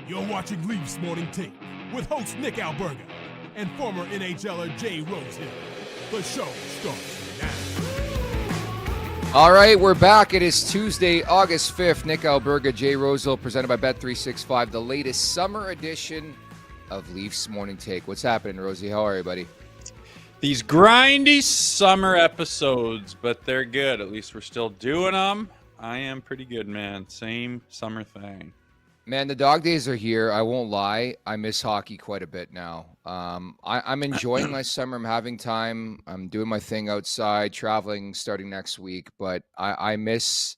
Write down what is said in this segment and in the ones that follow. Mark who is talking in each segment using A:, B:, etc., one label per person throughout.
A: You're watching Leafs Morning Take with host Nick Alberga and former NHLer Jay Rosehill. The show starts now.
B: All right, we're back. It is Tuesday, August 5th. Nick Alberga, Jay Rosehill, presented by Bet365, the latest summer edition of Leafs Morning Take. What's happening, Rosie? How are you, buddy?
C: These grindy summer episodes, but they're good. At least we're still doing them. I am pretty good, man. Same summer thing.
B: Man, the dog days are here. I won't lie. I miss hockey quite a bit now. I'm enjoying my summer. I'm having time. I'm doing my thing outside, traveling starting next week. But I miss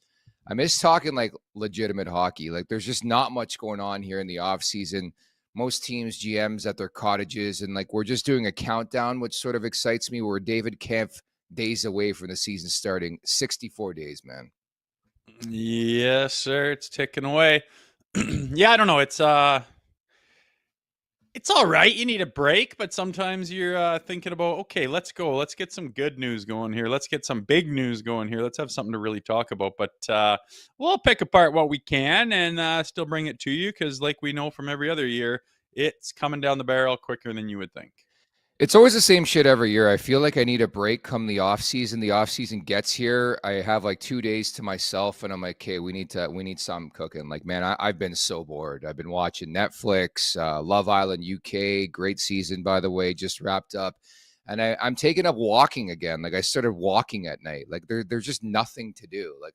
B: talking like legitimate hockey. Like there's just not much going on here in the off season. Most teams, GMs at their cottages, and like we're just doing a countdown, which sort of excites me. We're David Kempf days away from the season starting. 64 days, man.
C: Yes, sir. It's ticking away. Yeah, I don't know. It's all right. You need a break, but sometimes you're thinking about, okay, let's go. Let's get some good news going here. Let's get some big news going here. Let's have something to really talk about. But we'll pick apart what we can and still bring it to you because, like we know from every other year, it's coming down the barrel quicker than you would think.
B: It's always the same shit every year. I feel like I need a break come the off season. The off season gets here. I have like 2 days to myself, and I'm like, okay, we need something cooking. Like, man, I've been so bored. I've been watching Netflix, Love Island UK, great season by the way, just wrapped up, and I'm taking up walking again. Like I started walking at night. Like there's just nothing to do. Like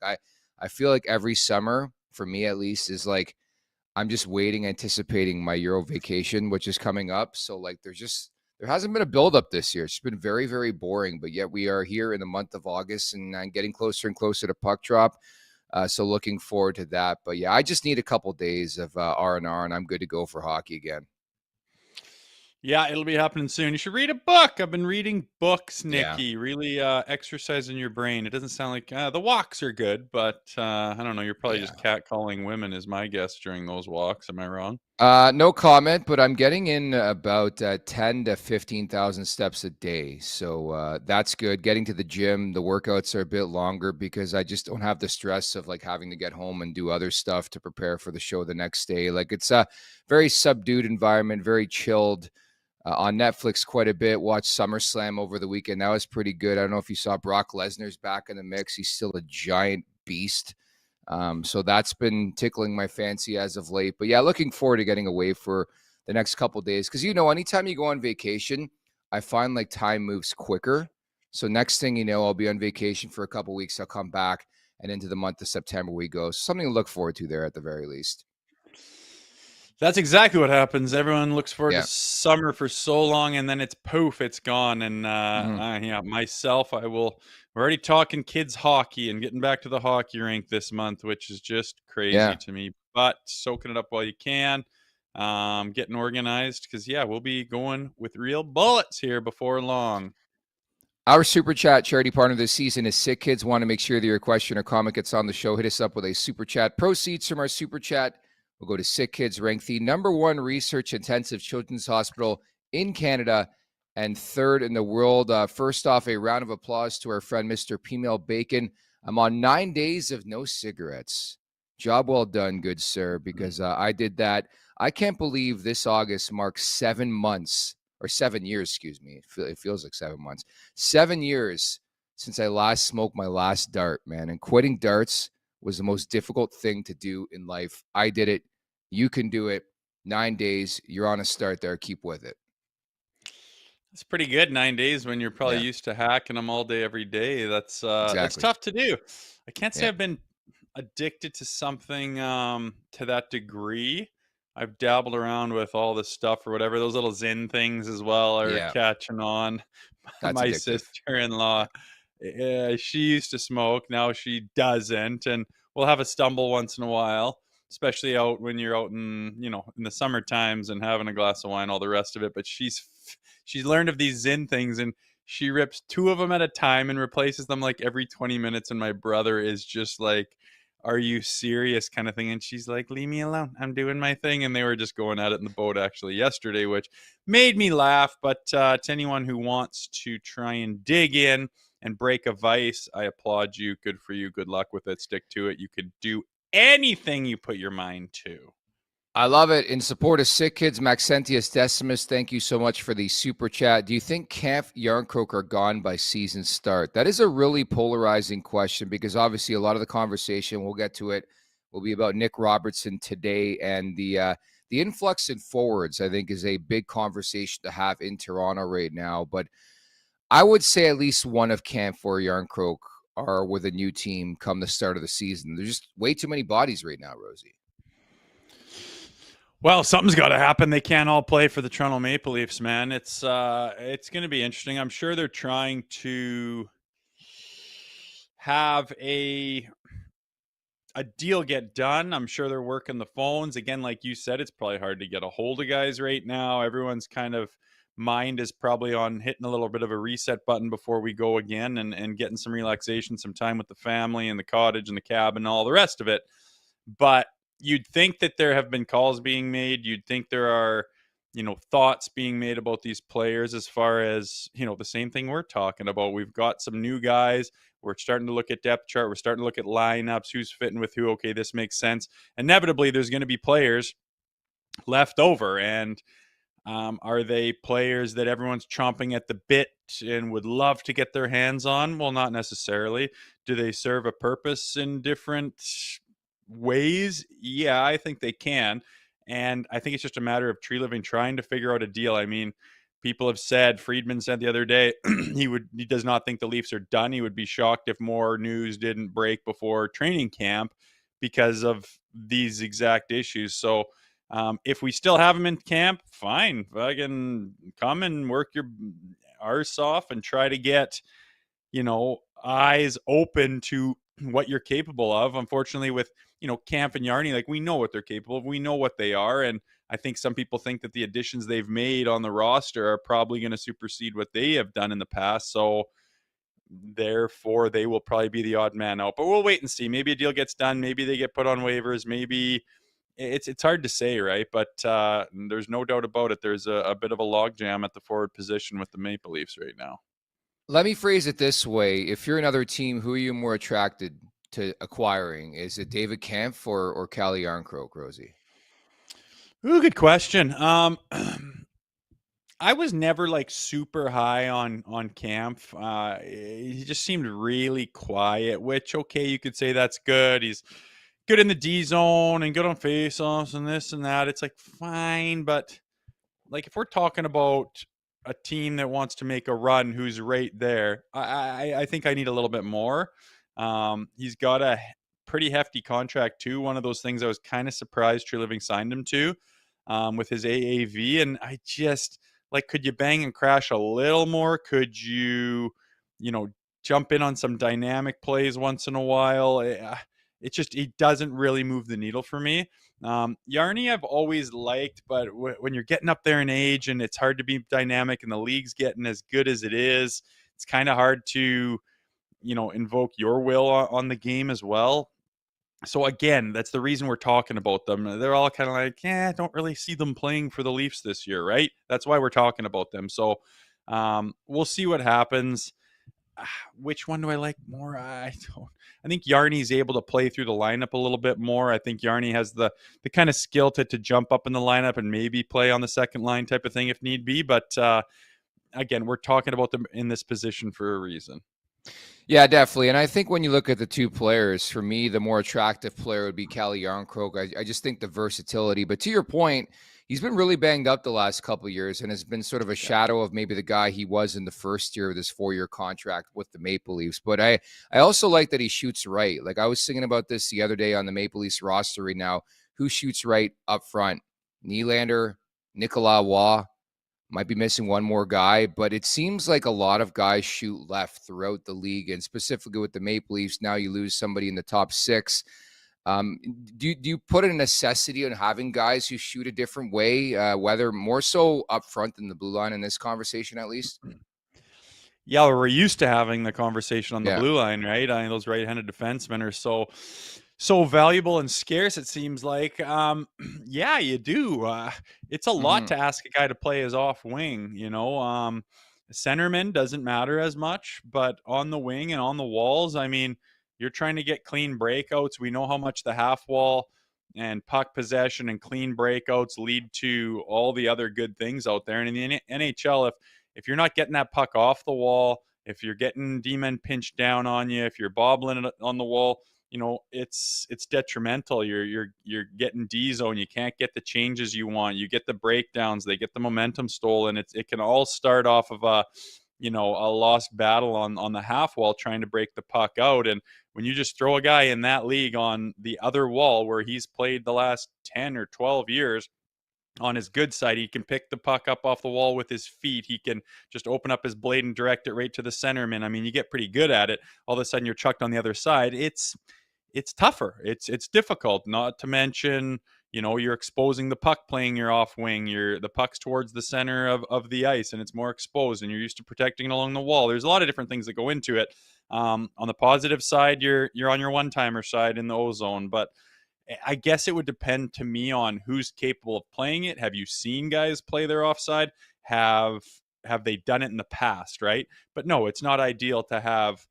B: I feel like every summer for me at least is like I'm just waiting, anticipating my Euro vacation, which is coming up. So like there hasn't been a buildup this year. It's been very, very boring, but yet we are here in the month of August and getting closer and closer to puck drop. So looking forward to that. But yeah, I just need a couple days of R&R and I'm good to go for hockey again.
C: Yeah, it'll be happening soon. You should read a book. I've been reading books, Nicky.
B: Yeah.
C: Really exercising your brain. It doesn't sound like the walks are good, but I don't know. You're probably just catcalling women is my guess during those walks. Am I wrong?
B: No comment, but I'm getting in about 10 to 15,000 steps a day. So that's good. Getting to the gym, the workouts are a bit longer because I just don't have the stress of like having to get home and do other stuff to prepare for the show the next day. Like it's a very subdued environment, very chilled. On Netflix quite a bit. Watched SummerSlam over the weekend. That was pretty good. I don't know if you saw Brock Lesnar's back in the mix. He's still a giant beast. So that's been tickling my fancy as of late. But yeah, looking forward to getting away for the next couple of days. Because, anytime you go on vacation, I find like time moves quicker. So next thing you know, I'll be on vacation for a couple of weeks. I'll come back and into the month of September we go. So something to look forward to there at the very least.
C: That's exactly what happens. Everyone looks forward to summer for so long, and then it's poof, it's gone. And myself, we're already talking kids hockey and getting back to the hockey rink this month, which is just crazy to me. But soaking it up while you can, getting organized because we'll be going with real bullets here before long.
B: Our Super Chat charity partner this season is Sick Kids. Want to make sure that your question or comment gets on the show. Hit us up with a Super Chat. Proceeds from our Super Chat will go to Sick Kids, ranked the #1 research-intensive children's hospital in Canada and third in the world. First off, a round of applause to our friend, Mr. P-Mail Bacon. I'm on 9 days of no cigarettes. Job well done, good sir, because I did that. I can't believe this August marks 7 months, or 7 years, excuse me. It feels like 7 months. 7 years since I last smoked my last dart, man. And quitting darts was the most difficult thing to do in life. I did it. You can do it. 9 days. You're on a start there. Keep with it.
C: It's pretty good. 9 days when you're probably used to hacking them all day, every day. That's tough to do. I can't say I've been addicted to something to that degree. I've dabbled around with all this stuff or whatever. Those little Zyn things as well are catching on.
B: That's
C: my
B: addictive.
C: sister-in-law, she used to smoke. Now she doesn't. And we'll have a stumble once in a while, especially when you're out in the summer times and having a glass of wine, all the rest of it. But she's learned of these Zyn things and she rips 2 of them at a time and replaces them like every 20 minutes. And my brother is just like, are you serious kind of thing? And she's like, leave me alone. I'm doing my thing. And they were just going at it in the boat actually yesterday, which made me laugh. But to anyone who wants to try and dig in and break a vice, I applaud you. Good for you. Good luck with it. Stick to it. You could do anything you put your mind to.
B: I love it. In support of Sick Kids, Maxentius Decimus, thank you so much for the super chat. Do you think Kampf, Yarncroke are gone by season start? That is a really polarizing question because obviously a lot of the conversation, we'll get to it, will be about Nick Robertson today, and the influx in forwards, I think, is a big conversation to have in Toronto right now. But I would say at least one of Kampf or Yarncroke are with a new team come the start of the season. There's just way too many bodies right now, Rosie.
C: Well, something's got to happen. They can't all play for the Toronto Maple Leafs, man. It's going to be interesting. I'm sure they're trying to have a deal get done. I'm sure they're working the phones. Again, like you said, it's probably hard to get a hold of guys right now. Everyone's kind of mind is probably on hitting a little bit of a reset button before we go again and getting some relaxation, some time with the family and the cottage and the cabin and all the rest of it. But you'd think that there have been calls being made. You'd think there are, thoughts being made about these players as far as, the same thing we're talking about. We've got some new guys. We're starting to look at depth chart. We're starting to look at lineups, who's fitting with who. Okay, this makes sense. Inevitably, there's going to be players left over. And are they players that everyone's chomping at the bit and would love to get their hands on? Well, not necessarily. Do they serve a purpose in different ways? Yeah, I think they can. And I think it's just a matter of Tree Living trying to figure out a deal. I mean, people have said, Friedman said the other day, he does not think the Leafs are done. He would be shocked if more news didn't break before training camp because of these exact issues. So if we still have him in camp, fine. Fucking come and work your arse off and try to get, eyes open to what you're capable of. Unfortunately, with Kampf and Yarny, like, we know what they're capable of. We know what they are. And I think some people think that the additions they've made on the roster are probably going to supersede what they have done in the past. So therefore, they will probably be the odd man out. But we'll wait and see. Maybe a deal gets done. Maybe they get put on waivers. Maybe it's hard to say, right? But there's no doubt about it. There's a bit of a logjam at the forward position with the Maple Leafs right now.
B: Let me phrase it this way. If you're another team, who are you more attracted to acquiring? Is it David Kampf or Calle Yarncroke, Rosie?
C: Ooh, good question. I was never like super high on Kampf. He just seemed really quiet, which, okay, you could say that's good. He's good in the D zone and good on faceoffs and this and that. It's like, fine, but like, if we're talking about a team that wants to make a run, who's right there, I think I need a little bit more. He's got a pretty hefty contract too. One of those things I was kind of surprised True Living signed him to, with his AAV. And I just, like, could you bang and crash a little more? Could you, jump in on some dynamic plays once in a while? It doesn't really move the needle for me. Yarny I've always liked, but when you're getting up there in age and it's hard to be dynamic and the league's getting as good as it is, it's kind of hard to, invoke your will on the game as well. So again, that's the reason we're talking about them. They're all kind of like, I don't really see them playing for the Leafs this year, right? That's why we're talking about them. So we'll see what happens. Which one do I like more? I think Yarny's able to play through the lineup a little bit more. I think Yarny has the kind of skill to jump up in the lineup and maybe play on the second line type of thing if need be. But again, we're talking about them in this position for a reason.
B: Yeah, definitely. And I think when you look at the two players, for me, the more attractive player would be Calle Yarncroke. I just think the versatility. But to your point, he's been really banged up the last couple of years and has been sort of a shadow of maybe the guy he was in the first year of this 4-year contract with the Maple Leafs. But I also like that he shoots right. Like, I was thinking about this the other day on the Maple Leafs roster right now. Who shoots right up front? Nylander, Nicolas Waugh. Might be missing one more guy, but it seems like a lot of guys shoot left throughout the league, and specifically with the Maple Leafs, now you lose somebody in the top 6. Do you put a necessity on having guys who shoot a different way, whether more so up front than the blue line in this conversation, at least?
C: Yeah, we're used to having the conversation on the blue line, right? I mean, those right-handed defensemen are so valuable and scarce, it seems like. Yeah, you do. It's a lot to ask a guy to play as off wing, centerman doesn't matter as much, but on the wing and on the walls, I mean, you're trying to get clean breakouts. We know how much the half wall and puck possession and clean breakouts lead to all the other good things out there. And in the NHL, if you're not getting that puck off the wall, if you're getting D-men pinched down on you, if you're bobbling it on the wall, it's detrimental. You're getting D-zone. You can't get the changes you want. You get the breakdowns. They get the momentum stolen. It can all start off of a lost battle on the half wall trying to break the puck out. And when you just throw a guy in that league on the other wall where he's played the last 10 or 12 years, on his good side, he can pick the puck up off the wall with his feet. He can just open up his blade and direct it right to the centerman. I mean, you get pretty good at it. All of a sudden, you're chucked on the other side. It's tougher. It's difficult. Not to mention, you're exposing the puck playing your off wing. The puck's towards the center of the ice, and it's more exposed. And you're used to protecting it along the wall. There's a lot of different things that go into it. On the positive side, you're on your one-timer side in the O-zone, but I guess it would depend to me on who's capable of playing it. Have you seen guys play their offside? Have they done it in the past, right? But no, it's not ideal to have,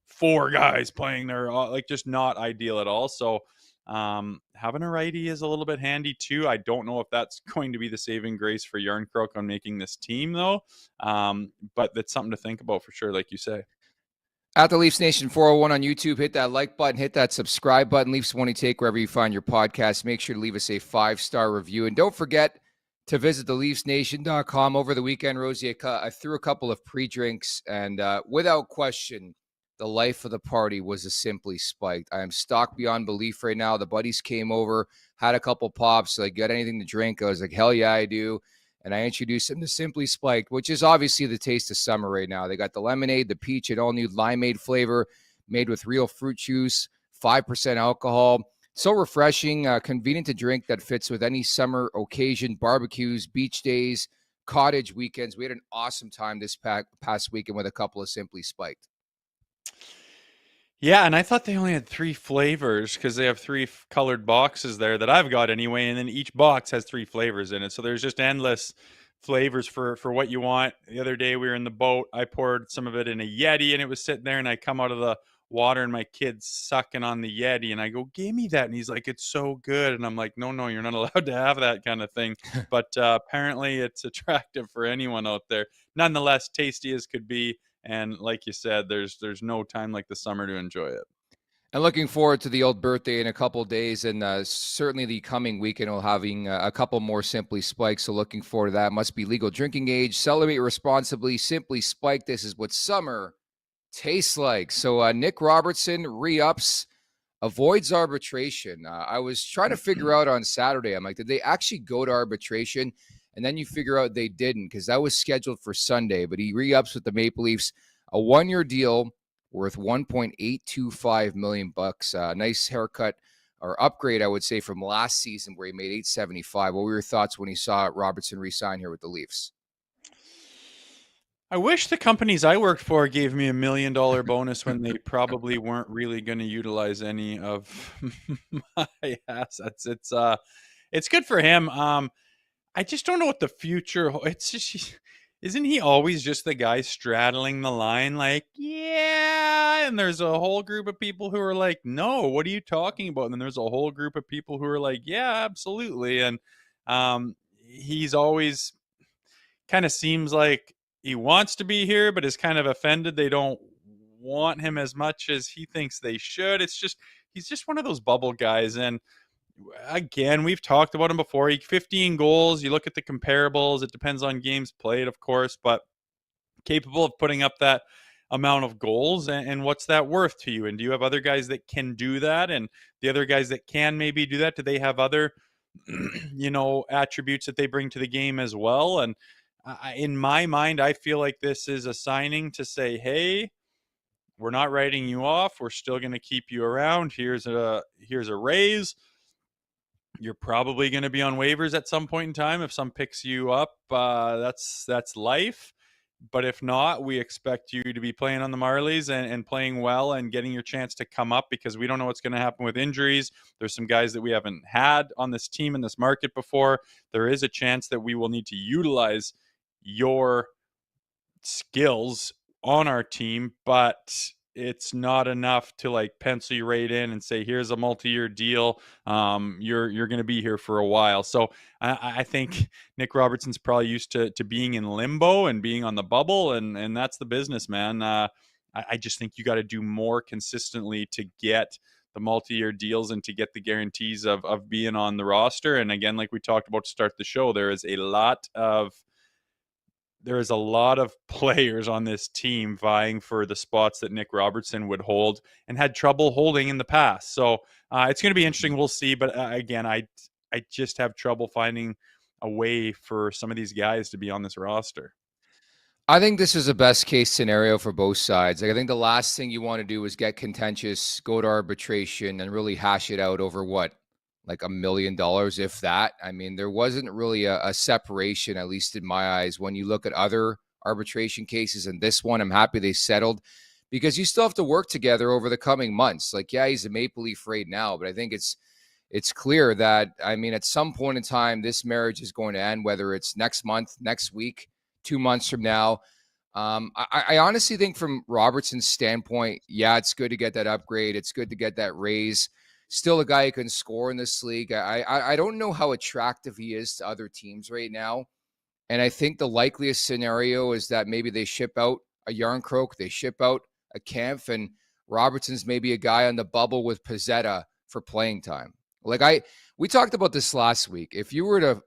C: 4 guys playing their, just not ideal at all. So having a righty is a little bit handy too. I don't know if that's going to be the saving grace for Yarncroke on making this team though. But that's something to think about for sure, like you say.
B: At the Leafs Nation 401 on YouTube, hit that like button, hit that subscribe button. Leafs Morning Take wherever you find your podcast. Make sure to leave us a 5-star review. And don't forget to visit theleafsnation.com over the weekend. Rosie, I threw a couple of pre-drinks, and without question, the life of the party was a Simply Spiked. I am stocked beyond belief right now. The buddies came over, had a couple pops. Like, got anything to drink? I was like, hell yeah, I do. And I introduced them to Simply Spiked, which is obviously the taste of summer right now. They got the lemonade, the peach, and all new limeade flavor made with real fruit juice, 5% alcohol. So refreshing, convenient to drink that fits with any summer occasion, barbecues, beach days, cottage weekends. We had an awesome time this past weekend with a couple of Simply Spiked.
C: Yeah, and I thought they only had 3 flavors because they have 3 colored boxes there that I've got anyway, and then each box has 3 flavors in it. So there's just endless flavors for what you want. The other day we were in the boat. I poured some of it in a Yeti, and it was sitting there, and I come out of the water, and my kid's sucking on the Yeti, and I go, give me that. And he's like, it's so good. And I'm like, no, you're not allowed to have that kind of thing. But apparently it's attractive for anyone out there. Nonetheless, tasty as could be. And like you said, there's no time like the summer to enjoy it.
B: And looking forward to the old birthday in a couple of days, and certainly the coming weekend we'll having a couple more Simply Spiked. So looking forward to that. Must be legal drinking age. Celebrate responsibly. Simply Spiked. This is what summer tastes like. So Nick Robertson re-ups, avoids arbitration. I was trying to figure out on Saturday. I'm like, did they actually go to arbitration? And then you figure out they didn't, because that was scheduled for Sunday. But he re-ups with the Maple Leafs, a 1-year deal worth $1.825 million. Nice haircut or upgrade, I would say, from last season where he made $875. What were your thoughts when you saw Robertson re-sign here with the Leafs?
C: I wish the companies I worked for gave me $1 million bonus when they probably weren't really going to utilize any of my assets. It's good for him. I just don't know what the future. It's just, isn't he always just the guy straddling the line? Like, yeah, and there's a whole group of people who are like, no, what are you talking about? And then there's a whole group of people who are like, yeah, absolutely. And he's always kind of seems like he wants to be here, but is kind of offended they don't want him as much as he thinks they should. It's just, he's just one of those bubble guys. And again, we've talked about him before. 15 goals. You look at the comparables. It depends on games played, of course, but capable of putting up that amount of goals. And what's that worth to you? And do you have other guys that can do that? And the other guys that can maybe do that, do they have other, attributes that they bring to the game as well? And in my mind, I feel like this is a signing to say, hey, we're not writing you off. We're still going to keep you around. Here's a raise. You're probably going to be on waivers at some point in time. If some picks you up, that's life. But if not, we expect you to be playing on the Marlies and playing well and getting your chance to come up, because we don't know what's going to happen with injuries. There's some guys that we haven't had on this team in this market before. There is a chance that we will need to utilize your skills on our team, but it's not enough to like pencil you right in and say, here's a multi-year deal. You're going to be here for a while. So I think Nick Robertson's probably used to being in limbo and being on the bubble, and that's the business, man. I just think you got to do more consistently to get the multi-year deals and to get the guarantees of being on the roster. And again, like we talked about to start the show, there is a lot of players on this team vying for the spots that Nick Robertson would hold and had trouble holding in the past. So it's going to be interesting. We'll see. But again, I just have trouble finding a way for some of these guys to be on this roster.
B: I think this is a best case scenario for both sides. Like, I think the last thing you want to do is get contentious, go to arbitration, and really hash it out over what, like $1 million, if that. I mean, there wasn't really a separation, at least in my eyes, when you look at other arbitration cases. And this one, I'm happy they settled, because you still have to work together over the coming months. Like, yeah, he's a Maple Leaf right now, but I think it's clear that, I mean, at some point in time, this marriage is going to end, whether it's next month, next week, 2 months from now. I honestly think from Robertson's standpoint, yeah, it's good to get that upgrade. It's good to get that raise. Still a guy who can score in this league. I don't know how attractive he is to other teams right now. And I think the likeliest scenario is that maybe they ship out a Yarncroke, they ship out a Kampf, and Robertson's maybe a guy on the bubble with Pezzetta for playing time. Like we talked about this last week. If you were to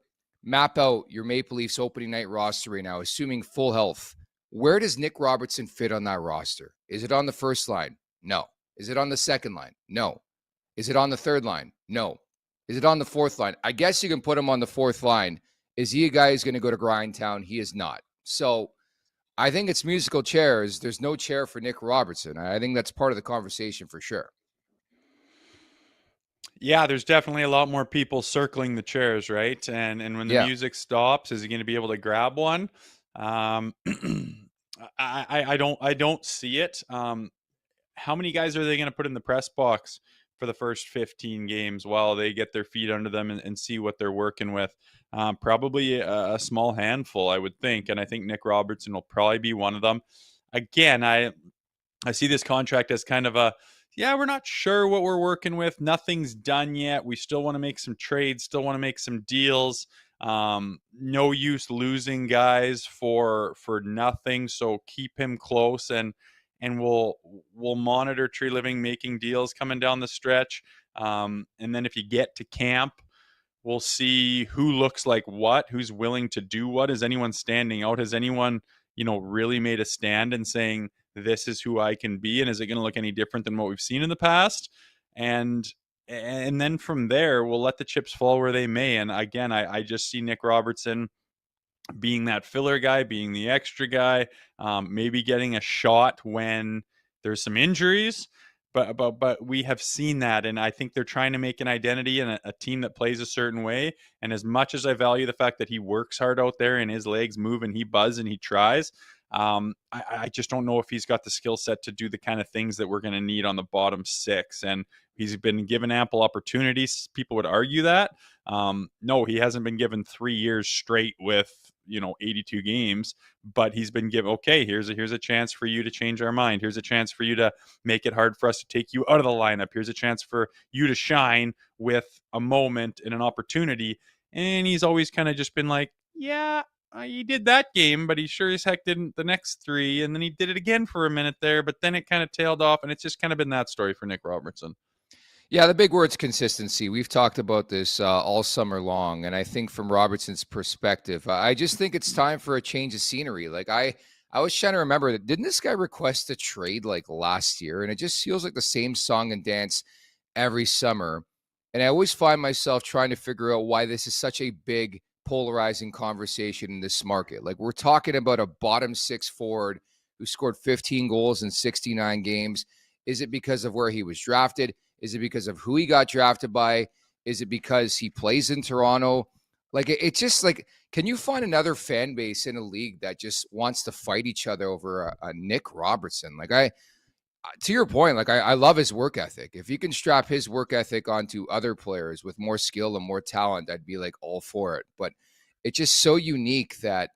B: map out your Maple Leafs opening night roster right now, assuming full health, where does Nick Robertson fit on that roster? Is it on the first line? No. Is it on the second line? No. Is it on the third line? No. Is it on the fourth line? I guess you can put him on the fourth line. Is he a guy who's going to go to Grindtown? He is not. So I think it's musical chairs. There's no chair for Nick Robertson. I think that's part of the conversation for sure.
C: Yeah, there's definitely a lot more people circling the chairs, right? And when the music stops, is he going to be able to grab one? I don't see it. How many guys are they going to put in the press box for the first 15 games while they get their feet under them and see what they're working with? Probably a small handful, I would think. And I think Nick Robertson will probably be one of them. Again, I see this contract as kind of we're not sure what we're working with. Nothing's done yet. We still want to make some trades, still want to make some deals. No use losing guys for nothing. So keep him close and we'll monitor Tree Living making deals coming down the stretch. And then if you get to camp, we'll see who looks like what, who's willing to do what. Is anyone standing out? Has anyone, really made a stand and saying, this is who I can be? And is it going to look any different than what we've seen in the past? And then from there, we'll let the chips fall where they may. And again, I just see Nick Robertson being that filler guy, being the extra guy, maybe getting a shot when there's some injuries. But we have seen that, and I think they're trying to make an identity and a team that plays a certain way. And as much as I value the fact that he works hard out there and his legs move and he buzzes and he tries, I just don't know if he's got the skill set to do the kind of things that we're going to need on the bottom six. And he's been given ample opportunities. People would argue that. No, he hasn't been given 3 years straight with 82 games, but he's been given, okay, here's a chance for you to change our mind. Here's a chance for you to make it hard for us to take you out of the lineup. Here's a chance for you to shine with a moment and an opportunity. And he's always kind of just been like, yeah, he did that game, but he sure as heck didn't the next 3. And then he did it again for a minute there, but then it kind of tailed off. And it's just kind of been that story for Nick Robertson.
B: Yeah, the big word's consistency. We've talked about this all summer long, and I think from Robertson's perspective, I just think it's time for a change of scenery. Like I was trying to remember that, didn't this guy request a trade like last year? And it just feels like the same song and dance every summer. And I always find myself trying to figure out why this is such a big polarizing conversation in this market. Like, we're talking about a bottom 6 forward who scored 15 goals in 69 games. Is it because of where he was drafted? Is it because of who he got drafted by? Is it because he plays in Toronto? Like, it's just like, can you find another fan base in a league that just wants to fight each other over a Nick Robertson? Like, to your point, like, I love his work ethic. If you can strap his work ethic onto other players with more skill and more talent, I'd be like all for it. But it's just so unique that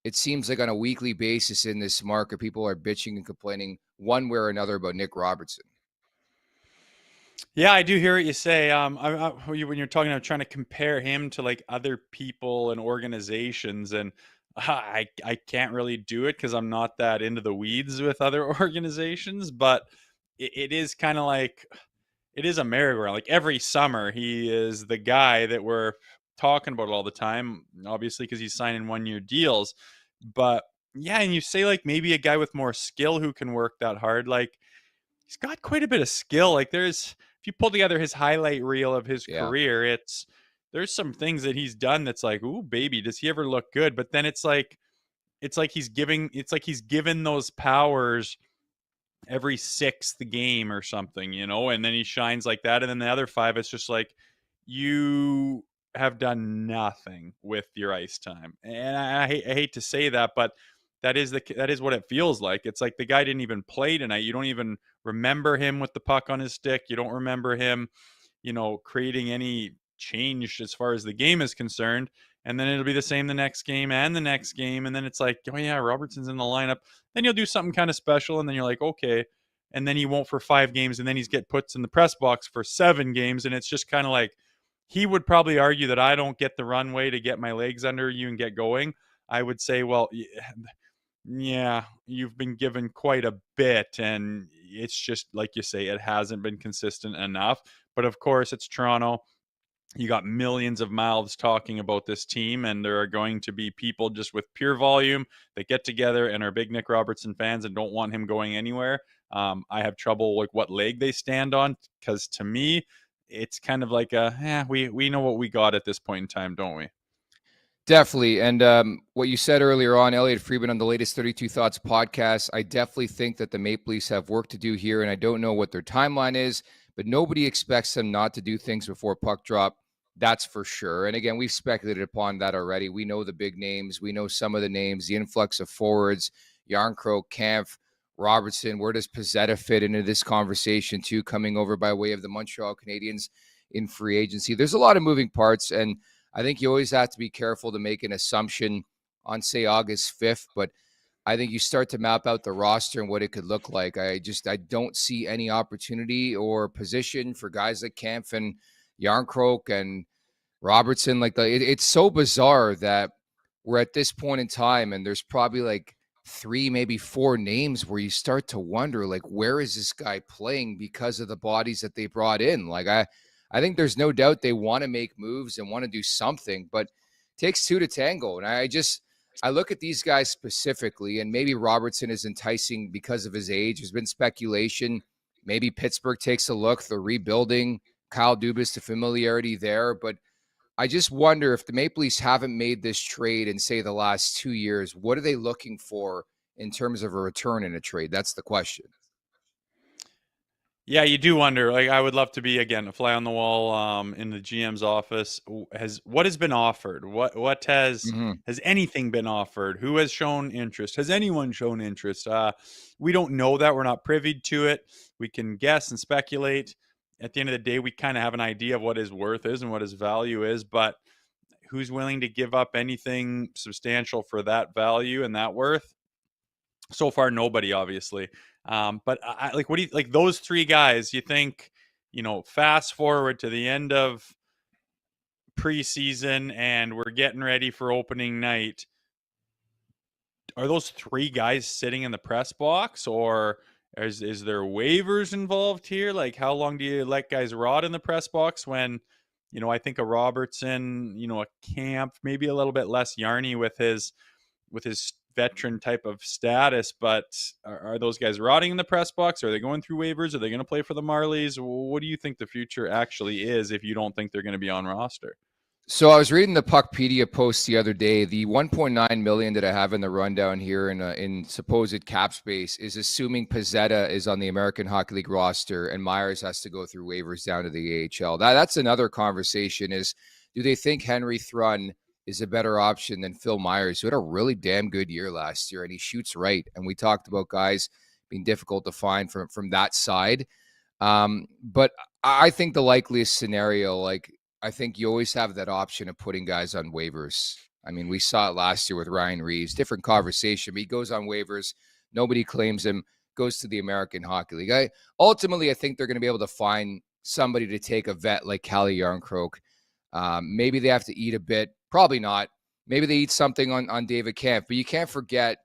B: it seems like on a weekly basis in this market, people are bitching and complaining one way or another about Nick Robertson.
C: Yeah, I do hear what you say. When you're talking about trying to compare him to like other people and organizations, and I can't really do it because I'm not that into the weeds with other organizations. But it is kind of like it is a merry-go-round. Like every summer, he is the guy that we're talking about all the time. Obviously, because he's signing 1-year deals. But yeah, and you say like maybe a guy with more skill who can work that hard, like he's got quite a bit of skill. Like if you pull together his highlight reel of his
B: Yeah.
C: career, there's some things that he's done that's like, ooh, baby, does he ever look good? But then it's like he's given those powers every sixth game or something, and then he shines like that. And then the other 5, it's just like you have done nothing with your ice time. And I hate to say that, but that is what it feels like. It's like the guy didn't even play tonight. You don't even remember him with the puck on his stick. You don't remember him, creating any change as far as the game is concerned. And then it'll be the same the next game and the next game. And then it's like, oh yeah, Robertson's in the lineup. Then you'll do something kind of special. And then you're like, okay. And then he won't for 5 games. And then he's puts in the press box for 7 games. And it's just kind of like, he would probably argue that I don't get the runway to get my legs under you and get going. I would say, well, yeah, you've been given quite a bit, and it's just like you say, it hasn't been consistent enough. But of course, it's Toronto. You got millions of mouths talking about this team, and there are going to be people just with pure volume that get together and are big Nick Robertson fans and don't want him going anywhere. I have trouble like what leg they stand on, because to me, it's kind of like we know what we got at this point in time, don't we?
B: Definitely. And what you said earlier on, Elliot Friedman on the latest 32 Thoughts podcast, I definitely think that the Maple Leafs have work to do here, and I don't know what their timeline is, but nobody expects them not to do things before puck drop. That's for sure. And again, we've speculated upon that already. We know the big names. We know some of the names, the influx of forwards, Yarncroke, Kampf, Robertson. Where does Pezzetta fit into this conversation too, coming over by way of the Montreal Canadiens in free agency? There's a lot of moving parts, and I think you always have to be careful to make an assumption on, say, August 5th, but I think you start to map out the roster and what it could look like. I don't see any opportunity or position for guys like Kampf and Yarncroke and Robertson. It's so bizarre that we're at this point in time, and there's probably like 3, maybe 4 names where you start to wonder, like, where is this guy playing because of the bodies that they brought in? I think there's no doubt they want to make moves and want to do something, but it takes 2 to tango. And I look at these guys specifically, and maybe Robertson is enticing because of his age. There's been speculation. Maybe Pittsburgh takes a look. They're rebuilding. Kyle Dubas, the familiarity there. But I just wonder if the Maple Leafs haven't made this trade in, say, the last 2 years, what are they looking for in terms of a return in a trade? That's the question.
C: Yeah, you do wonder. Like, I would love to be again a fly on the wall in the GM's office. What has been offered? What has anything been offered? Who has shown interest? Has anyone shown interest? We don't know that. We're not privy to it. We can guess and speculate. At the end of the day, we kind of have an idea of what his worth is and what his value is, but who's willing to give up anything substantial for that value and that worth? So far, nobody, obviously. But I like, what do you like those 3 guys? You think, fast forward to the end of preseason and we're getting ready for opening night. Are those 3 guys sitting in the press box, or is there waivers involved here? Like, how long do you let guys rot in the press box when, I think a Robertson, a Kampf, maybe a little bit less Yarny with his veteran type of status, but are those guys rotting in the press box? Are they going through waivers? Are they going to play for the Marlies? What do you think the future actually is if you don't think they're going to be on roster?
B: So I was reading the Puckpedia post the other day. The 1.9 million that I have in the rundown here in supposed cap space is assuming Pezzetta is on the American Hockey League roster and Myers has to go through waivers down to the AHL. That's another conversation is, do they think Henry Thrun is a better option than Phil Myers, who had a really damn good year last year, and he shoots right. And we talked about guys being difficult to find from that side. But I think the likeliest scenario, I think you always have that option of putting guys on waivers I mean, we saw it last year with Ryan Reeves, different conversation, but he goes on waivers. Nobody claims him, goes to the American Hockey League. Ultimately, I think they're going to be able to find somebody to take a vet like Calle Yarncroke. Maybe they have to eat a bit. Probably not. Maybe they eat something on David Kampf. But you can't forget,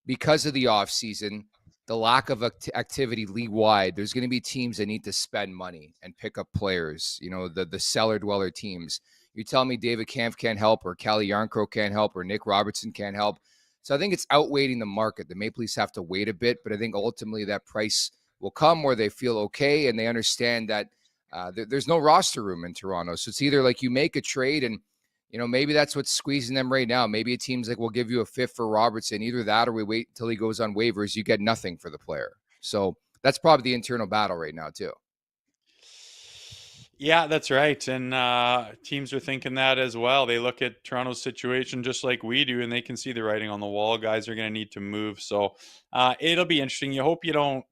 B: because of the offseason, the lack of activity league-wide, there's going to be teams that need to spend money and pick up players, the cellar-dweller teams. You tell me David Kampf can't help, or Calle Yarncroke can't help, or Nick Robertson can't help. So I think it's outweighing the market. The Maple Leafs have to wait a bit, but I think ultimately that price will come where they feel okay and they understand that there's no roster room in Toronto. So it's either like you make a trade and, maybe that's what's squeezing them right now. Maybe a team's like, we'll give you a fifth for Robertson. Either that or we wait until he goes on waivers. You get nothing for the player. So that's probably the internal battle right now too.
C: Yeah, that's right. And teams are thinking that as well. They look at Toronto's situation just like we do, and they can see the writing on the wall. Guys are going to need to move. So it'll be interesting. You hope you don't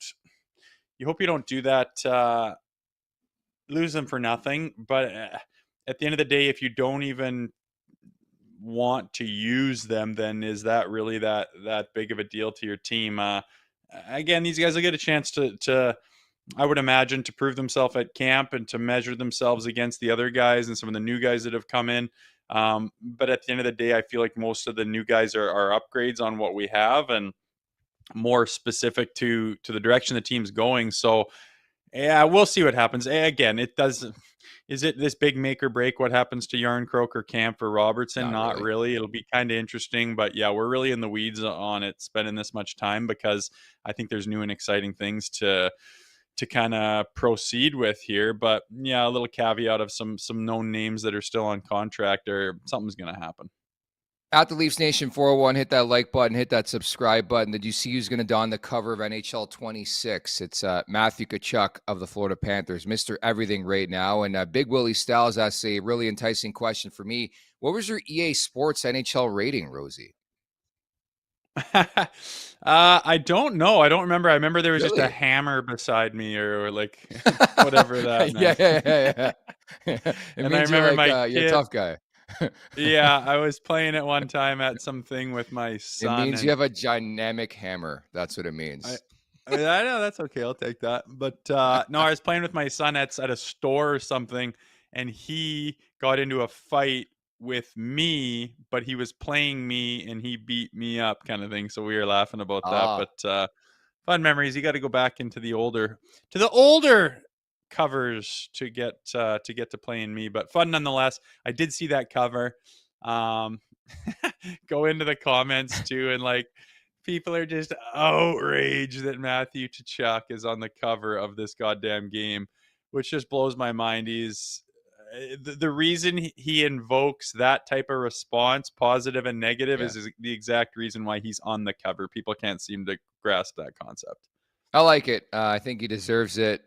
C: do that, lose them for nothing. But at the end of the day, if you don't even want to use them, then is that really that big of a deal to your team? Again, these guys will get a chance to I would imagine, to prove themselves at camp and to measure themselves against the other guys and some of the new guys that have come in. But at the end of the day, I feel like most of the new guys are upgrades on what we have and more specific to the direction the team's going. So yeah, we'll see what happens. Again, it does. Is it this big make or break what happens to Yarncroke or Kampf or Robertson? Not really. It'll be kind of interesting, but yeah, we're really in the weeds on it, spending this much time, because I think there's new and exciting things to kind of proceed with here. But yeah, a little caveat of some known names that are still on contract, or something's going to happen.
B: At the Leafs Nation 401, hit that like button, hit that subscribe button. Did you see who's going to don the cover of NHL 26? It's Matthew Tkachuk of the Florida Panthers, Mr. Everything right now. And Big Willie Styles asks a really enticing question for me. What was your EA Sports NHL rating, Rosie?
C: I don't know. I don't remember. I remember there was
B: Really?
C: just a hammer beside me, or like whatever that meant.
B: Yeah. It
C: And I
B: means you're
C: remember
B: like
C: my
B: you're a
C: kid.
B: tough guy.
C: Yeah, I was playing it one time at something with my
B: It
C: son,
B: means you
C: and
B: have a dynamic hammer. That's what it means.
C: I know that's okay. I'll take that. But no, I was playing with my son at a store or something, and he got into a fight with me, but he was playing me and he beat me up, kind of thing. So we were laughing about that. But fun memories. You got to go back into the older covers to get to playing me, but fun nonetheless. I did see that cover. Go into the comments too, and like, people are just outraged that Matthew Tkachuk is on the cover of this goddamn game, which just blows my mind. He's the reason he invokes that type of response, positive and negative, is the exact reason why he's on the cover. People can't seem to grasp that concept.
B: I like it. I think he deserves it.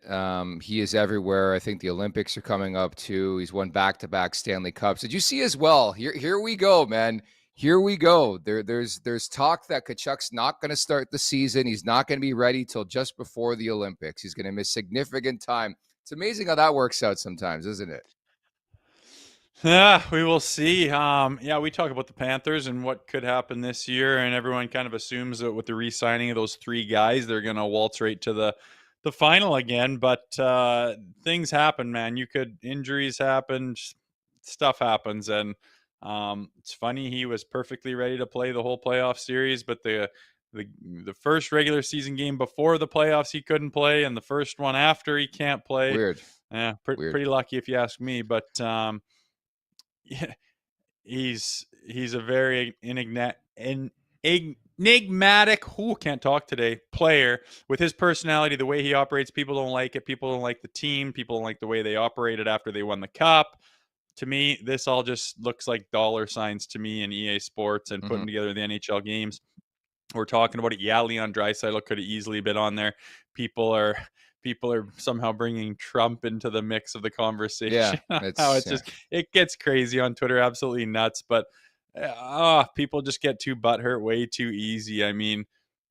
B: He is everywhere. I think the Olympics are coming up too. He's won back-to-back Stanley Cups. Did you see as well? Here we go, man. Here we go. There's talk that Tkachuk's not going to start the season. He's not going to be ready till just before the Olympics. He's going to miss significant time. It's amazing how that works out sometimes, isn't it?
C: Yeah, we will see. Yeah, we talk about the Panthers and what could happen this year, and everyone kind of assumes that with the re-signing of those three guys, they're going to waltz right to the final again. But things happen, man. Injuries happen, stuff happens, and it's funny. He was perfectly ready to play the whole playoff series, but the first regular season game before the playoffs he couldn't play, and the first one after he can't play.
B: Weird.
C: Yeah,
B: Weird.
C: pretty lucky if you ask me. But yeah, he's a very enigmatic, can't talk today, player with his personality, the way he operates. People don't like it. People don't like the team. People don't like the way they operated after they won the cup. To me, this all just looks like dollar signs to me in EA Sports and putting together the NHL games. We're talking about it. Yeah, Leon Draisaitl could have easily been on there. People are somehow bringing Trump into the mix of the conversation.
B: Yeah,
C: it gets crazy on Twitter, absolutely nuts. But people just get too butthurt way too easy. I mean,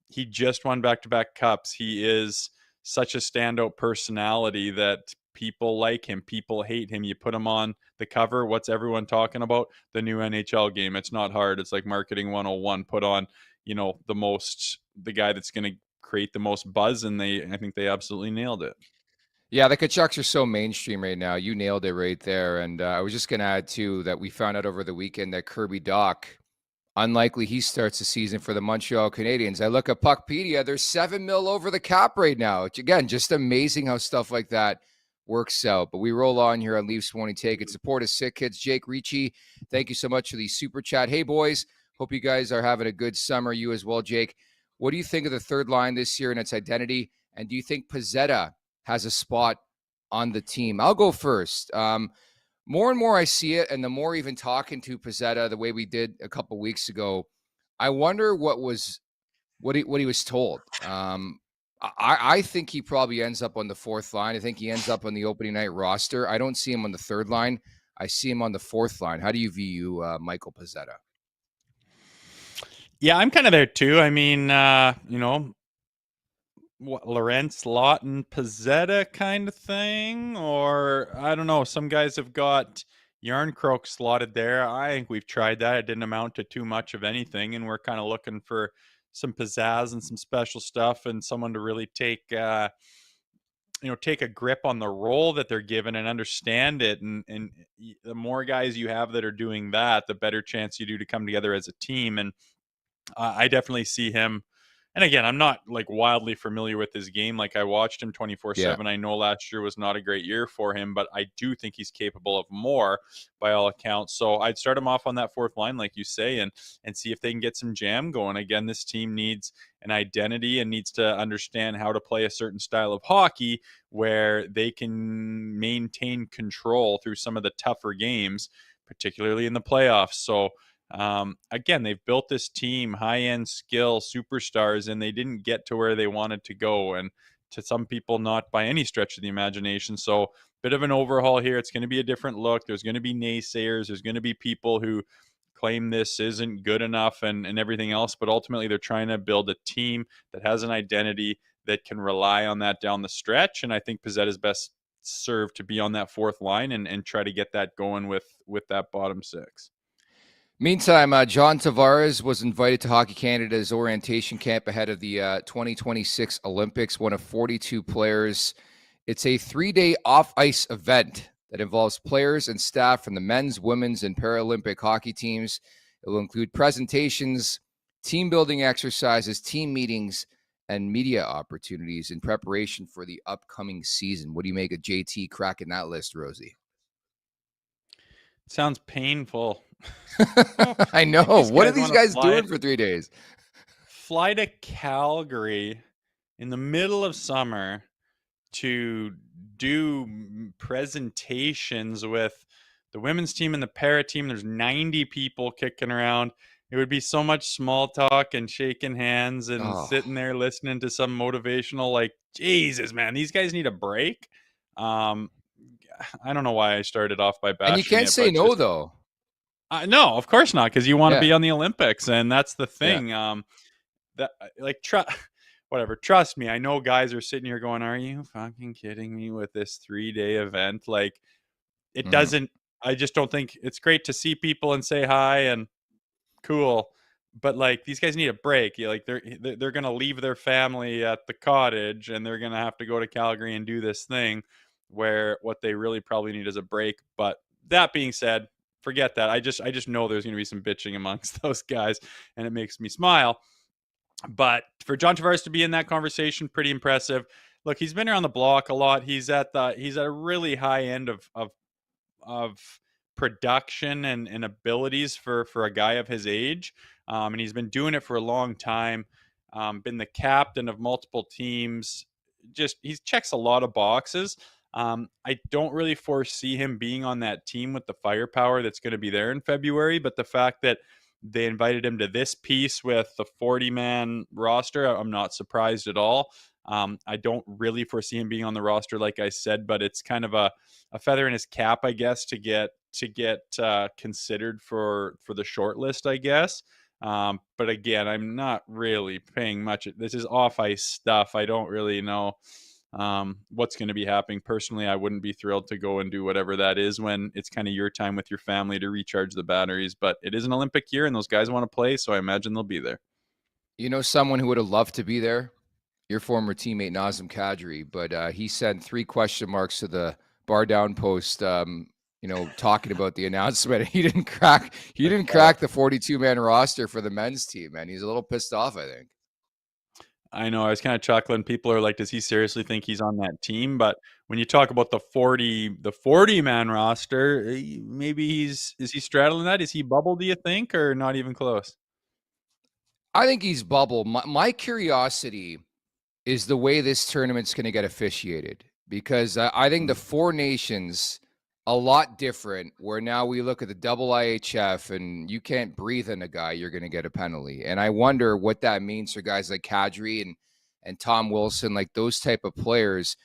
C: he just won back-to-back cups. He is such a standout personality that People like him. People hate him. You put him on the cover. What's everyone talking about? The new NHL game. It's not hard. It's like marketing 101. Put on, the guy that's going to create the most buzz, and I think they absolutely nailed it.
B: Yeah, the Kachucks are so mainstream right now. You nailed it right there. And I was just going to add, too, that we found out over the weekend that Kirby Dach, unlikely he starts the season for the Montreal Canadiens. I look at Puckpedia, there's $7 million over the cap right now. Which, again, just amazing how stuff like that works out. But we roll on here on Leafs Morning Take. It's support of Sick Kids. Jake Ricci, thank you so much for the super chat. Hey, boys, hope you guys are having a good summer. You as well, Jake. What do you think of the third line this year and its identity? And do you think Pezzetta has a spot on the team? I'll go first. More and more I see it, and the more even talking to Pezzetta the way we did a couple weeks ago, I wonder what he was told. I think he probably ends up on the fourth line. I think he ends up on the opening night roster. I don't see him on the third line. I see him on the fourth line. How do you view Michael Pezzetta?
C: Yeah, I'm kind of there too. I mean, Lorentz, Lawton, Pezzetta kind of thing, or I don't know. Some guys have got Yarncroke slotted there. I think we've tried that. It didn't amount to too much of anything, and we're kind of looking for some pizzazz and some special stuff, and someone to really take a grip on the role that they're given and understand it. And the more guys you have that are doing that, the better chance you do to come together as a team. And I definitely see him. And again, I'm not like wildly familiar with his game. Like I watched him 24/7. I know last year was not a great year for him, but I do think he's capable of more by all accounts. So I'd start him off on that fourth line, like you say, and see if they can get some jam going. Again, this team needs an identity and needs to understand how to play a certain style of hockey where they can maintain control through some of the tougher games, particularly in the playoffs. So again, they've built this team, high-end skill superstars, and they didn't get to where they wanted to go. And to some people, not by any stretch of the imagination. So bit of an overhaul here. It's going to be a different look. There's going to be naysayers. There's going to be people who claim this isn't good enough and everything else. But ultimately, they're trying to build a team that has an identity that can rely on that down the stretch. And I think Pezzetta's best served to be on that fourth line and try to get that going with that bottom six.
B: Meantime, John Tavares was invited to Hockey Canada's orientation camp ahead of the 2026 Olympics, one of 42 players. It's a 3-day off-ice event that involves players and staff from the men's, women's, and Paralympic hockey teams. It will include presentations, team-building exercises, team meetings, and media opportunities in preparation for the upcoming season. What do you make of JT cracking that list, Rosie?
C: Sounds painful.
B: I know. What are these guys doing for 3 days?
C: Fly to Calgary in the middle of summer to do presentations with the women's team and the para team. There's 90 people kicking around. It would be so much small talk and shaking hands and sitting there listening to some motivational, like, Jesus, man, these guys need a break. I don't know why I started off by bashing.
B: And you can't say no, though.
C: No, of course not, because you want to be on the Olympics, and that's the thing. Whatever. Trust me, I know guys are sitting here going, "Are you fucking kidding me with this 3-day event?" Like, it doesn't. I just don't think it's great to see people and say hi and cool, but like these guys need a break. Like they're gonna leave their family at the cottage, and they're gonna have to go to Calgary and do this thing where what they really probably need is a break. But that being said, forget that. I just know there's going to be some bitching amongst those guys, and it makes me smile. But for John Tavares to be in that conversation, pretty impressive. Look, he's been around the block a lot. He's at a really high end of production and abilities for a guy of his age, and he's been doing it for a long time. Been the captain of multiple teams. Just he checks a lot of boxes. I don't really foresee him being on that team with the firepower that's going to be there in February, but the fact that they invited him to this piece with the 40-man roster, I'm not surprised at all. I don't really foresee him being on the roster, like I said, but it's kind of a feather in his cap, I guess, to get considered for the short list, I guess. But again, I'm not really paying much. This is off-ice stuff. I don't really know what's going to be happening. Personally, I wouldn't be thrilled to go and do whatever that is when it's kind of your time with your family to recharge the batteries. But it is an Olympic year and those guys want to play, so I imagine they'll be there.
B: You know, someone who would have loved to be there, your former teammate Nazem Kadri, but he sent 3 question marks to the bar down post, talking about the announcement. He didn't crack the 42-man roster for the men's team, man. He's a little pissed off, I think.
C: I know. I was kind of chuckling. People are like, does he seriously think he's on that team? But when you talk about the 40-man roster, maybe is he straddling that? Is he bubble, do you think, or not even close?
B: I think he's bubble. My curiosity is the way this tournament's going to get officiated, because I think the 4 nations a lot different, where now we look at the double IHF and you can't breathe in a guy, you're going to get a penalty. And I wonder what that means for guys like Kadri and Tom Wilson, like those type of players.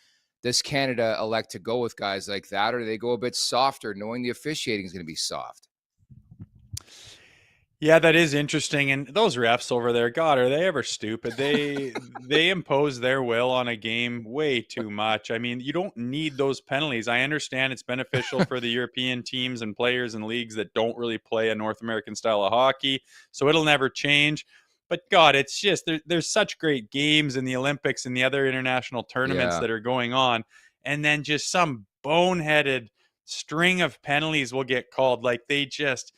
B: Does Canada elect to go with guys like that, or do they go a bit softer knowing the officiating is going to be soft?
C: Yeah, that is interesting. And those refs over there, God, are they ever stupid? They impose their will on a game way too much. I mean, you don't need those penalties. I understand it's beneficial for the European teams and players and leagues that don't really play a North American style of hockey, so it'll never change. But God, it's just there's such great games in the Olympics and the other international tournaments that are going on, and then just some boneheaded string of penalties will get called. Like they just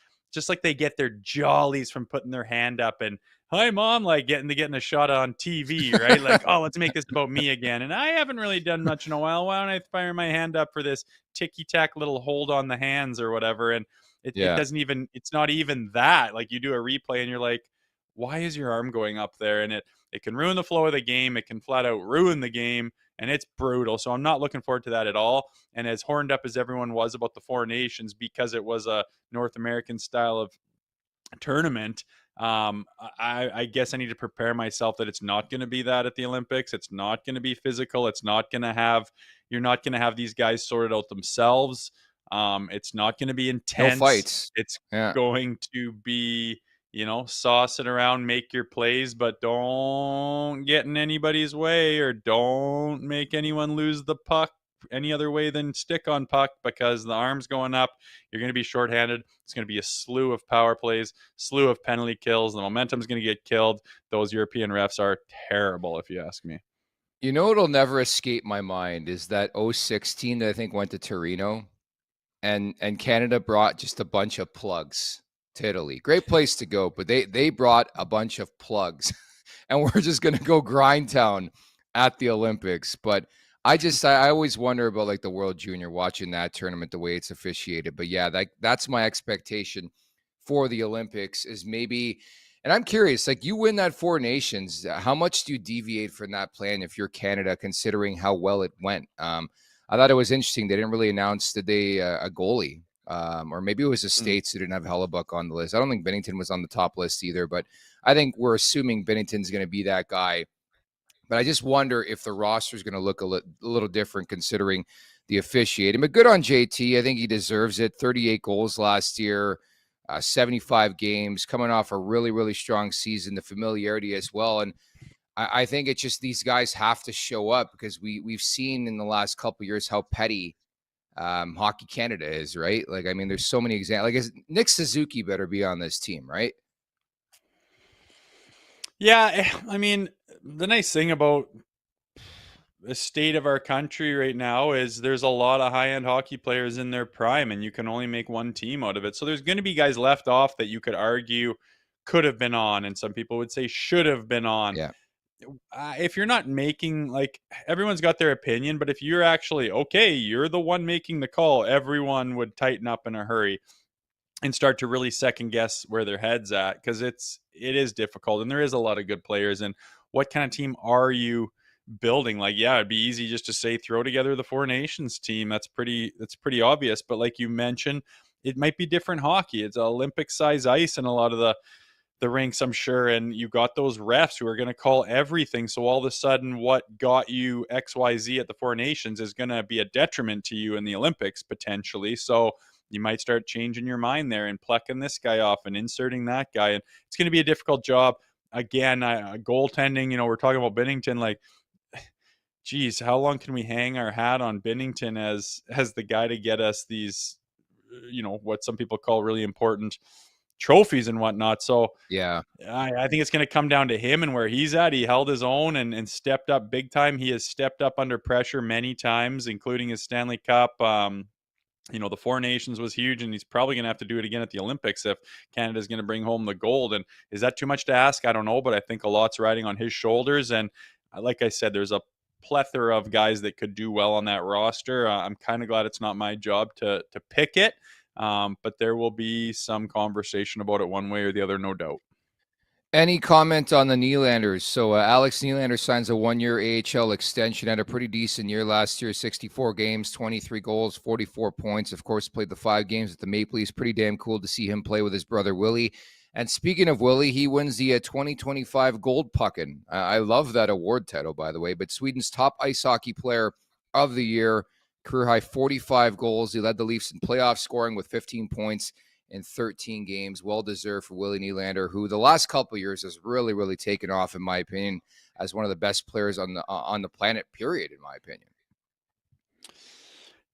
C: like they get their jollies from putting their hand up and, hi mom, like getting a shot on TV, right? Like, oh, let's make this about me again. And I haven't really done much in a while. Why don't I fire my hand up for this ticky-tack little hold on the hands or whatever? And it doesn't even, it's not even that. Like you do a replay and you're like, why is your arm going up there? And it can ruin the flow of the game. It can flat out ruin the game. And it's brutal. So I'm not looking forward to that at all. And as horned up as everyone was about the 4 nations, because it was a North American style of tournament, I guess I need to prepare myself that it's not going to be that at the Olympics. It's not going to be physical. It's not going to have, you're not going to have these guys sorted out themselves. It's not going to be intense.
B: No fights.
C: It's going to be, sauce it around, make your plays, but don't get in anybody's way or don't make anyone lose the puck any other way than stick on puck, because the arm's going up. You're going to be shorthanded. It's going to be a slew of power plays, slew of penalty kills. The momentum's going to get killed. Those European refs are terrible, if you ask me.
B: You know what'll never escape my mind is that 2016 that I think went to Torino, and Canada brought just a bunch of plugs to Italy. Great place to go, but they brought a bunch of plugs and we're just going to go grind town at the Olympics. But I always wonder about like the World Junior, watching that tournament, the way it's officiated. But yeah, that's my expectation for the Olympics is maybe, and I'm curious, like you win that 4 nations, how much do you deviate from that plan if you're Canada, considering how well it went? I thought it was interesting. They didn't really announce today a goalie. Or maybe it was the States who didn't have Hellebuck on the list. I don't think Binnington was on the top list either, but I think we're assuming Binnington's going to be that guy. But I just wonder if the roster is going to look a little different considering the officiating. But good on JT. I think he deserves it. 38 goals last year, 75 games, coming off a really, really strong season, the familiarity as well. And I think it's just these guys have to show up, because we've seen in the last couple of years how petty Hockey Canada is, right? Like, I mean, there's so many examples. Like, Nick Suzuki better be on this team, right?
C: Yeah, I mean, the nice thing about the state of our country right now is there's a lot of high-end hockey players in their prime, and you can only make one team out of it. So there's going to be guys left off that you could argue could have been on, and some people would say should have been on.
B: Yeah.
C: If you're not making, like, everyone's got their opinion, but if you're actually, okay, you're the one making the call, everyone would tighten up in a hurry and start to really second guess where their head's at, because it is difficult, and there is a lot of good players. And what kind of team are you building? Like, yeah, it'd be easy just to say throw together the 4 nations team. That's pretty obvious. But like you mentioned, it might be different hockey. It's Olympic size ice in a lot of the rinks, I'm sure, and you got those refs who are going to call everything. So all of a sudden, what got you XYZ at the 4 nations is going to be a detriment to you in the Olympics potentially. So you might start changing your mind there and plucking this guy off and inserting that guy. And it's going to be a difficult job. Again, goaltending, we're talking about Binnington, like, geez, how long can we hang our hat on Binnington as the guy to get us these, what some people call really important trophies and whatnot. So
B: Yeah.
C: I think it's going to come down to him and where he's at. He held his own and stepped up big time. He has stepped up under pressure many times, including his Stanley Cup. The Four Nations was huge, and he's probably going to have to do it again at the Olympics if Canada's going to bring home the gold. And is that too much to ask? I don't know, but I think a lot's riding on his shoulders. And like I said, there's a plethora of guys that could do well on that roster. I'm kind of glad it's not my job to pick it, but there will be some conversation about it one way or the other, no doubt.
B: Any comment on the Nylanders? So Alex Nylander signs a 1-year AHL extension. Had a pretty decent year last year, 64 games, 23 goals, 44 points. Of course, played the 5 games at the Maple Leafs. Pretty damn cool to see him play with his brother Willie. And speaking of Willie, he wins the 2025 Guldpucken. I love that award title, by the way. But Sweden's top ice hockey player of the year, career high 45 goals. He led the Leafs in playoff scoring with 15 points in 13 games. Well-deserved for Willie Nylander, who the last couple of years has really, really taken off, in my opinion, as one of the best players on the planet, period, in my opinion.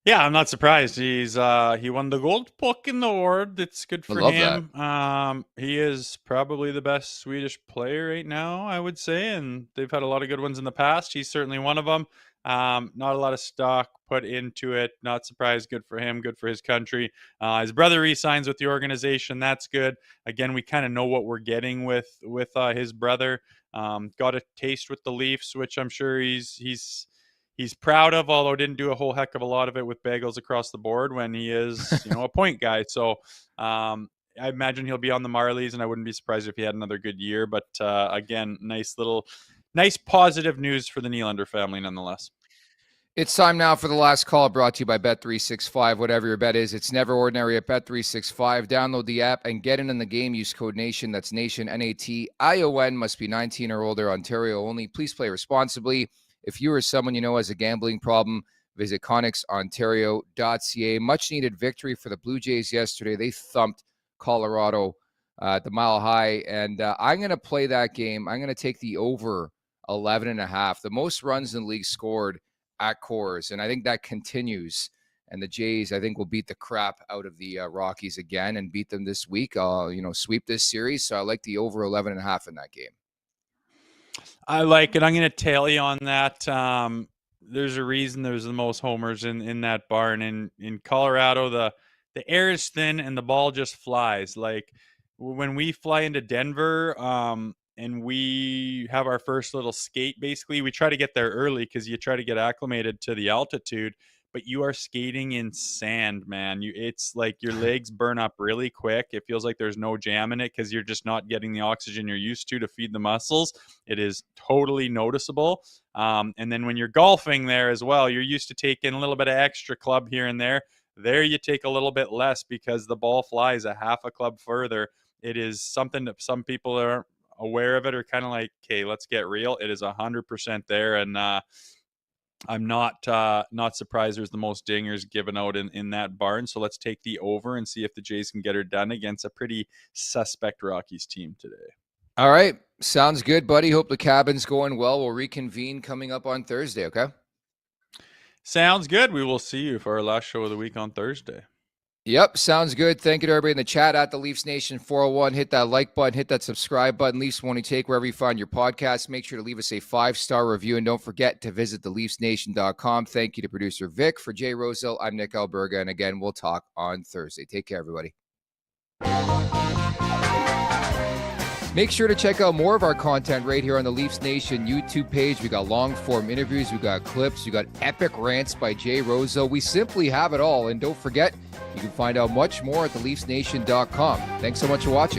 C: Yeah, I'm not surprised. He won the Guldpucken award. It's good for him. He is probably the best Swedish player right now, I would say, and they've had a lot of good ones in the past. He's certainly one of them. Not a lot of stock put into it. Not surprised. Good for him. Good for his country. His brother re-signs with the organization. That's good. Again, we kind of know what we're getting with his brother. Got a taste with the Leafs, which I'm sure he's proud of, although didn't do a whole heck of a lot of it with bagels across the board when he is, a point guy. So I imagine he'll be on the Marlies, and I wouldn't be surprised if he had another good year. But again, nice positive news for the Nylander family nonetheless.
B: It's time now for the last call, brought to you by Bet365. Whatever your bet is, it's never ordinary at Bet365. Download the app and get in the game. Use code NATION. That's NATION, N-A-T-I-O-N. Must be 19 or older, Ontario only. Please play responsibly. If you or someone you know has a gambling problem, visit ConnexOntario.ca. Much needed victory for the Blue Jays yesterday. They thumped Colorado at the Mile High, and I'm going to play that game. I'm going to take the over 11.5. The most runs in the league scored at Coors, and I think that continues. And the Jays, I think, will beat the crap out of the Rockies again and beat them this week. Sweep this series. So I like the over 11.5 in that game.
C: I like it. I'm going to tail you on that. There's a reason there's the most homers in that barn. In Colorado, the air is thin and the ball just flies. Like when we fly into Denver, and we have our first little skate, basically, we try to get there early because you try to get acclimated to the altitude, but you are skating in sand, man. It's like your legs burn up really quick. It feels like there's no jam in it because you're just not getting the oxygen you're used to feed the muscles. It is totally noticeable. And then when you're golfing there as well, you're used to taking a little bit of extra club here and there. There you take a little bit less because the ball flies a half a club further. It is something that some people are aware of it, or kind of like, okay, let's get real. It is 100% there, and I'm not surprised there's the most dingers given out in that barn. So let's take the over and see if the Jays can get her done against a pretty suspect Rockies team today.
B: All right, sounds good, buddy. Hope the cabin's going well. We'll reconvene coming up on Thursday. Okay,
C: sounds good. We will see you for our last show of the week on Thursday.
B: Yep, sounds good. Thank you to everybody in the chat at the Leafs Nation 401. Hit that like button, hit that subscribe button. Leafs Morning Take, wherever you find your podcast. Make sure to leave us a 5-star review, and don't forget to visit theleafsnation.com. Thank you to producer Vic. For Jay Rosehill, I'm Nick Alberga, and again, we'll talk on Thursday. Take care, everybody. Make sure to check out more of our content right here on the Leafs Nation YouTube page. We got long-form interviews, we got clips, we got epic rants by Jay Rosehill. We simply have it all, and don't forget, you can find out much more at theleafsnation.com. Thanks so much for watching.